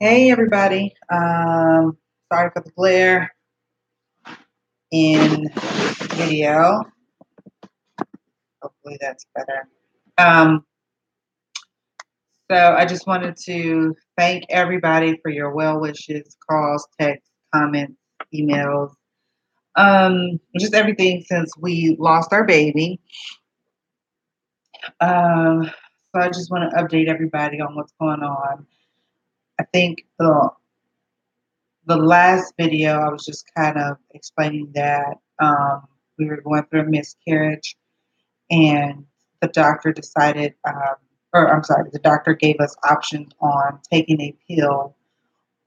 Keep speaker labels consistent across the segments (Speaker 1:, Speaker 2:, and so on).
Speaker 1: Hey everybody. Sorry for the glare in video. Hopefully that's better. Um, so I just wanted to thank everybody for your well wishes, calls, texts, comments, emails, just everything since we lost our baby. So I just want to update everybody on what's going on. I think the last video I was just kind of explaining that we were going through a miscarriage and the doctor decided, or I'm sorry, the doctor gave us options on taking a pill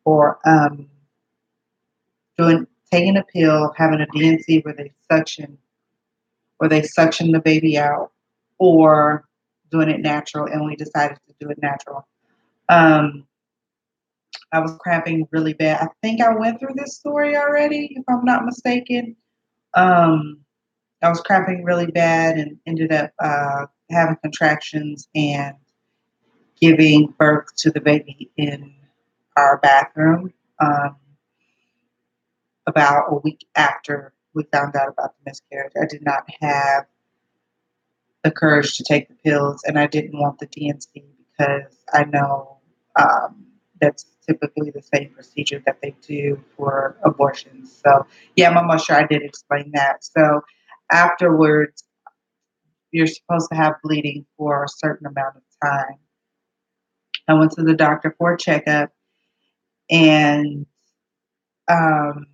Speaker 1: or doing taking a pill, having a DNC where they suction the baby out, or doing it natural, and we decided to do it natural. Um, I was cramping really bad. I think I went through this story already, if I'm not mistaken. Um, I was cramping really bad and ended up having contractions and giving birth to the baby in our bathroom about a week after we found out about the miscarriage. I did not have the courage to take the pills, and I didn't want the DNC because I know that's typically the same procedure that they do for abortions. So, yeah, I'm almost sure I did explain that. So, afterwards, you're supposed to have bleeding for a certain amount of time. I went to the doctor for a checkup, and um,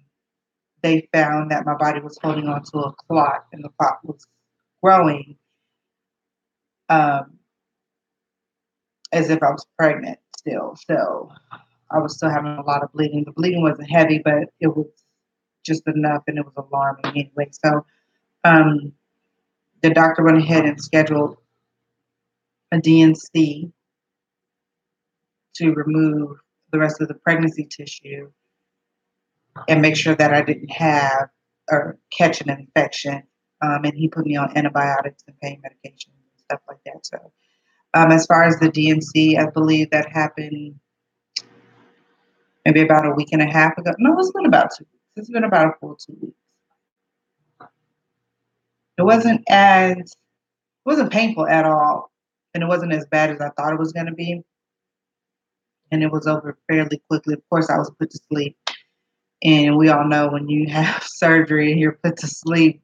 Speaker 1: they found that my body was holding on to a clot, and the clot was growing um, as if I was pregnant still. So I was still having a lot of bleeding. The bleeding wasn't heavy, but it was just enough, and it was alarming anyway. So um, the doctor went ahead and scheduled a DNC to remove the rest of the pregnancy tissue and make sure that I didn't have or catch an infection. And he put me on antibiotics and pain medications and stuff like that. So, as far as the DNC, I believe that happened maybe about a week and a half ago. No, it's been about 2 weeks. It's been about a full 2 weeks. It wasn't painful at all, and it wasn't as bad as I thought it was going to be. And it was over fairly quickly. Of course, I was put to sleep, and we all know when you have surgery and you're put to sleep,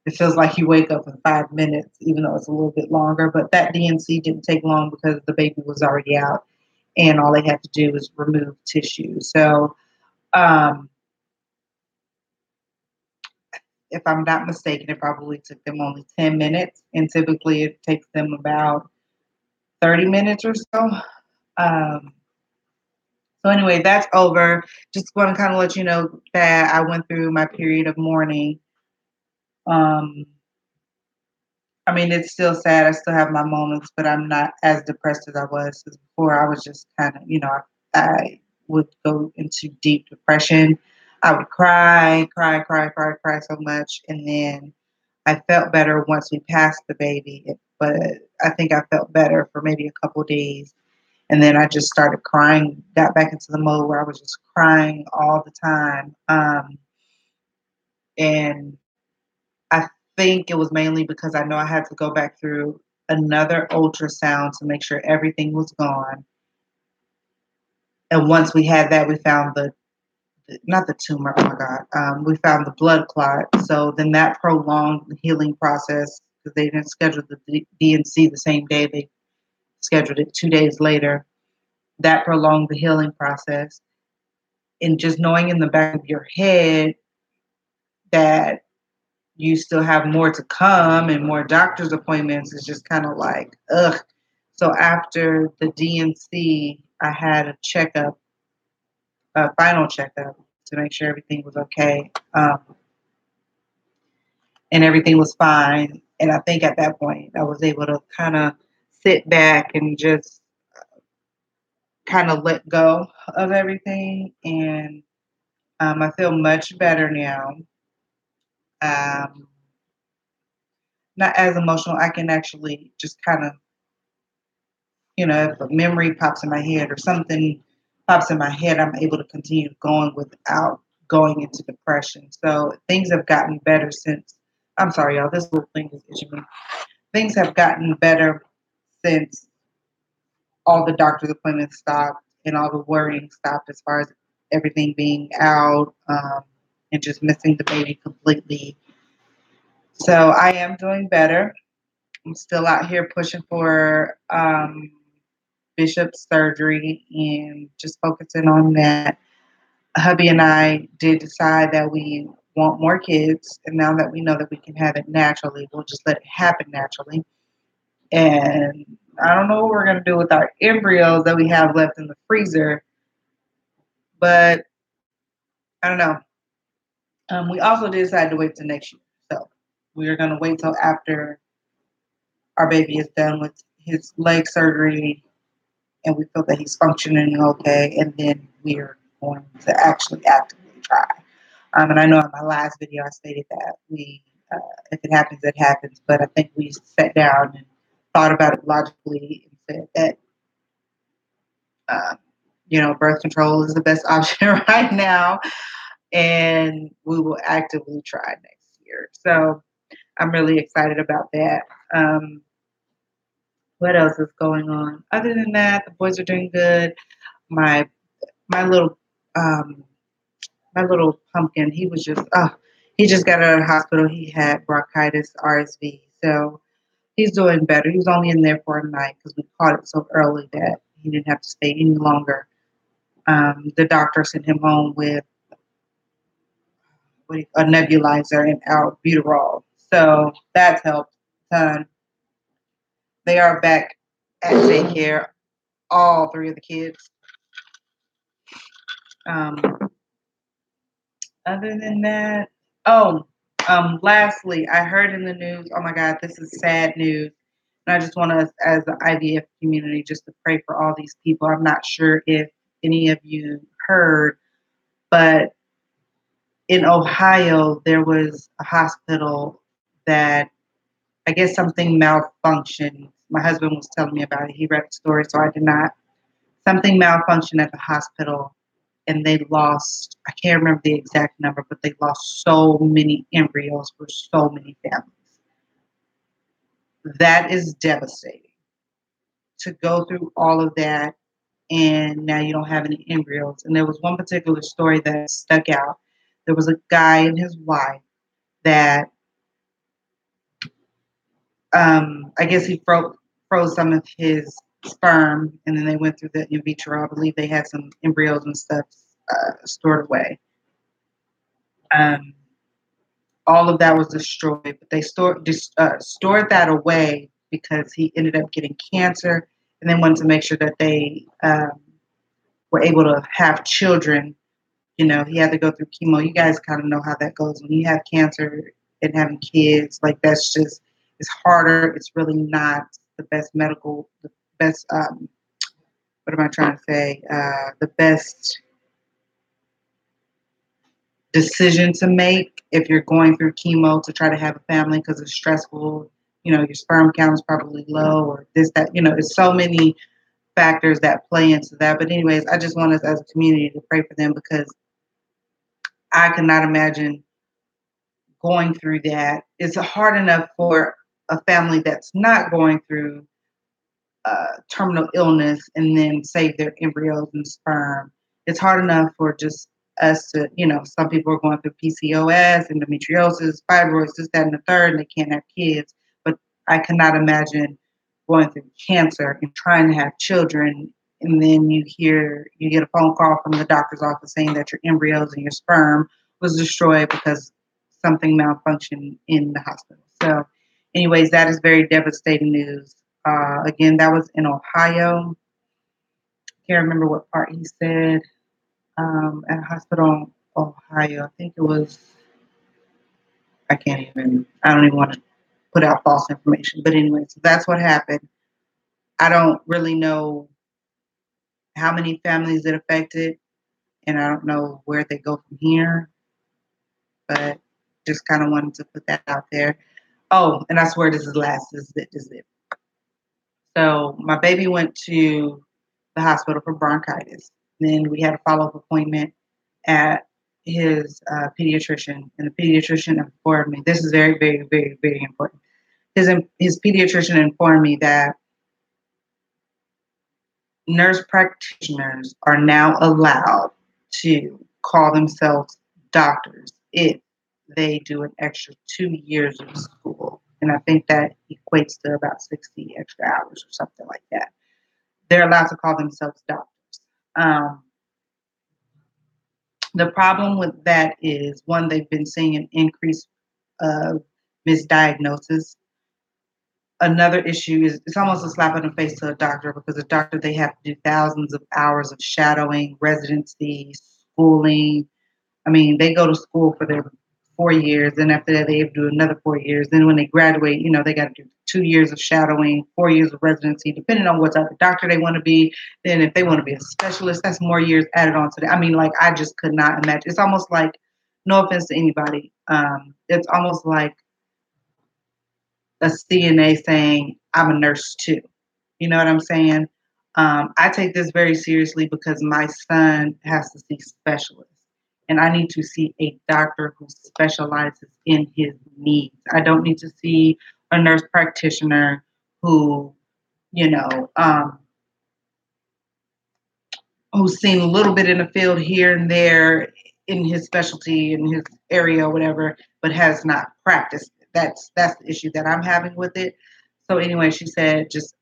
Speaker 1: it feels like you wake up in 5 minutes, even though it's a little bit longer. But that DNC didn't take long because the baby was already out, and all they had to do was remove tissue. So, um, if I'm not mistaken, it probably took them only 10 minutes, and typically it takes them about 30 minutes or so. Um, so, anyway, that's over. Just want to kind of let you know that I went through my period of mourning. Um, I mean, it's still sad. I still have my moments, but I'm not as depressed as I was. 'Cause before, I was just kind of, I would go into deep depression. I would cry, cry, cry, cry, cry so much. And then I felt better once we passed the baby. But I think I felt better for maybe a couple days. And then I just started crying, got back into the mode where I was just crying all the time. And I think it was mainly because I know I had to go back through another ultrasound to make sure everything was gone. And once we had that, we found not the tumor, oh my God, we found the blood clot. So then that prolonged the healing process because they didn't schedule the DNC the same day. They scheduled it 2 days later. That prolonged the healing process. And just knowing in the back of your head that you still have more to come and more doctor's appointments is just kind of like, ugh. So after the DNC, I had a checkup, a final checkup to make sure everything was okay. And everything was fine. And I think at that point, I was able to kind of sit back and just kind of let go of everything. And I feel much better now. Um, not as emotional. I can actually just kind of, if a memory pops in my head or something pops in my head, I'm able to continue going without going into depression. So things have gotten better since. I'm sorry, y'all. This little thing is itching me. Things have gotten better since all the doctor's appointments stopped and all the worrying stopped as far as everything being out, and just missing the baby completely. So I am doing better. I'm still out here pushing for Bishop's surgery and just focusing on that. Hubby and I did decide that we want more kids, and now that we know that we can have it naturally, we'll just let it happen naturally. And I don't know what we're gonna do with our embryos that we have left in the freezer, but I don't know. We also decide to wait till next year, so we are gonna wait till after our baby is done with his leg surgery and we feel that he's functioning okay, and then we're going to actually actively try. And I know in my last video I stated that if it happens, it happens. But I think we sat down and thought about it logically and said that, birth control is the best option right now, and we will actively try next year. So I'm really excited about that. What else is going on? Other than that, the boys are doing good. My my little um, my little pumpkin, he just got out of the hospital. He had bronchitis, RSV, so he's doing better. He was only in there for a night because we caught it so early that he didn't have to stay any longer. The doctor sent him home with a nebulizer and albuterol, so that's helped a ton. They are back at daycare, all three of the kids. Um, Other than that, oh, lastly, I heard in the news. Oh my God, this is sad news. And I just want us, as the IVF community, just to pray for all these people. I'm not sure if any of you heard, but in Ohio, there was a hospital that I guess something malfunctioned. My husband was telling me about it. He read the story, so I did not. Something malfunctioned at the hospital, and they lost, I can't remember the exact number, but they lost so many embryos for so many families. That is devastating to go through all of that and now you don't have any embryos. And there was one particular story that stuck out. There was a guy and his wife that I guess he froze some of his sperm and then they went through the in vitro. I believe they had some embryos and stuff stored away. Um, all of that was destroyed, but they stored that away because he ended up getting cancer, and they wanted to make sure that they were able to have children. You know, he had to go through chemo. You guys kind of know how that goes when you have cancer and having kids. Like that's just it's harder. It's really not the best. What am I trying to say? The best decision to make if you're going through chemo to try to have a family because it's stressful. You know, your sperm count is probably low or this, that, there's so many factors that play into that. But anyways, I just want us as a community to pray for them because I cannot imagine going through that. It's hard enough for a family that's not going through terminal illness and then save their embryos and sperm. It's hard enough for just us to, some people are going through PCOS, endometriosis, fibroids, this, that, and the third, and they can't have kids. But I cannot imagine going through cancer and trying to have children, and then you get a phone call from the doctor's office saying that your embryos and your sperm was destroyed because something malfunctioned in the hospital. So, anyways, that is very devastating news. Again, that was in Ohio. Can't remember what part he said. At a hospital in Ohio. I think it was. I don't even want to put out false information. But anyway, so that's what happened. I don't really know how many families it affected, and I don't know where they go from here. But just kind of wanted to put that out there. Oh, and I swear this is last. This is it. So my baby went to the hospital for bronchitis. Then we had a follow-up appointment at his pediatrician, and the pediatrician informed me. This is very, very, very, very important. His pediatrician informed me that nurse practitioners are now allowed to call themselves doctors if they do an extra 2 years of school. And I think that equates to about 60 extra hours or something like that. They're allowed to call themselves doctors. Um, the problem with that is, one, they've been seeing an increase of misdiagnosis. Another issue is it's almost a slap in the face to a doctor, because a doctor, they have to do thousands of hours of shadowing, residency, schooling. I mean, they go to school for their 4 years, and after that, they have to do another 4 years. Then when they graduate, they got to do 2 years of shadowing, 4 years of residency, depending on what type of doctor they want to be. Then if they want to be a specialist, that's more years added on to that. I mean, like, I just could not imagine. It's almost like, no offense to anybody, it's almost like a CNA saying, I'm a nurse too. You know what I'm saying? I take this very seriously because my son has to see specialists, and I need to see a doctor who specializes in his needs. I don't need to see a nurse practitioner who, you know, um, who's seen a little bit in the field here and there in his specialty, in his area or whatever, but has not practiced. That's the issue that I'm having with it. So anyway, she said, just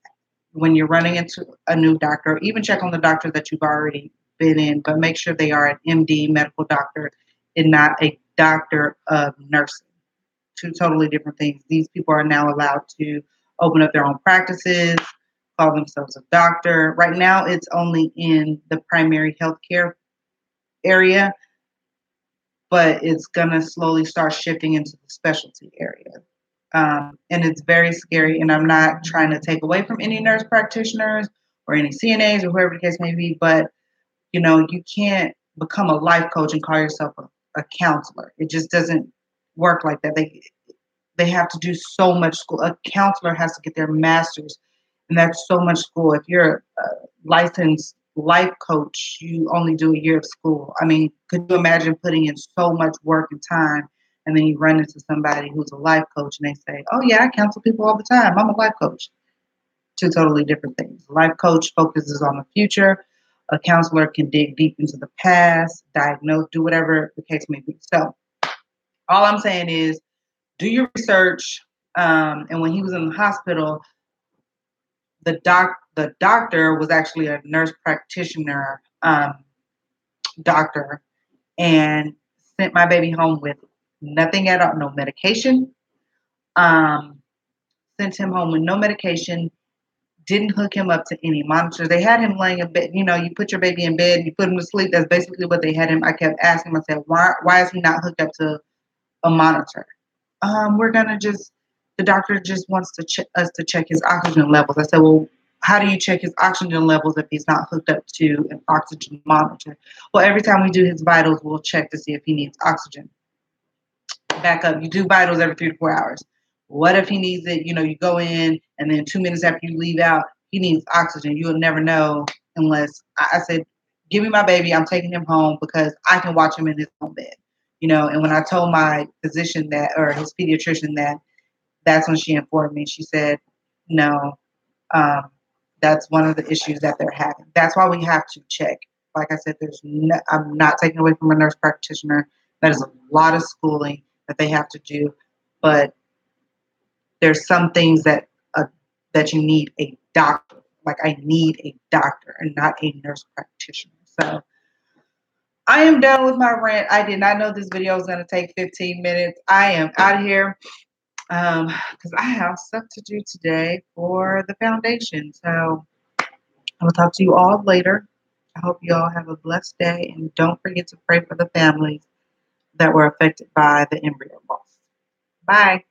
Speaker 1: when you're running into a new doctor, even check on the doctor that you've already been in, but make sure they are an MD, medical doctor, and not a doctor of nursing. Two totally different things. These people are now allowed to open up their own practices, call themselves a doctor. Right now, it's only in the primary healthcare area, but it's going to slowly start shifting into the specialty area. And it's very scary. And I'm not trying to take away from any nurse practitioners or any CNAs or whoever the case may be, but you can't become a life coach and call yourself a counselor. It just doesn't work like that. They have to do so much school. A counselor has to get their master's, and that's so much school. If you're a licensed life coach, you only do a year of school. I mean, could you imagine putting in so much work and time, and then you run into somebody who's a life coach and they say, "Oh yeah, I counsel people all the time. I'm a life coach." Two totally different things. A life coach focuses on the future. A counselor can dig deep into the past, diagnose, do whatever the case may be. So all I'm saying is, do your research. And when he was in the hospital, the doctor was actually a nurse practitioner doctor, and sent my baby home with nothing at all, no medication. Um, Sent him home with no medication. Didn't hook him up to any monitor. They had him laying in bed. You put your baby in bed, you put him to sleep. That's basically what they had him. I kept asking him, I said, why is he not hooked up to a monitor? We're gonna just the doctor just wants us to check his oxygen levels. I said, well, how do you check his oxygen levels if he's not hooked up to an oxygen monitor? Well, every time we do his vitals, we'll check to see if he needs oxygen. Back up. You do vitals every 3 to 4 hours. What if he needs it? You go in, and then 2 minutes after you leave out, he needs oxygen. You'll never know unless I said, give me my baby. I'm taking him home because I can watch him in his own bed. And when I told my physician that, or his pediatrician that, that's when she informed me. She said, no, um, that's one of the issues that they're having. That's why we have to check. Like I said, I'm not taking away from a nurse practitioner. That is a lot of schooling that they have to do, but there's some things that you need a doctor. Like, I need a doctor and not a nurse practitioner. So I am done with my rant. I did not know this video was going to take 15 minutes. I am out of here because I have stuff to do today for the foundation. So I will talk to you all later. I hope you all have a blessed day, and don't forget to pray for the families that were affected by the embryo loss. Bye.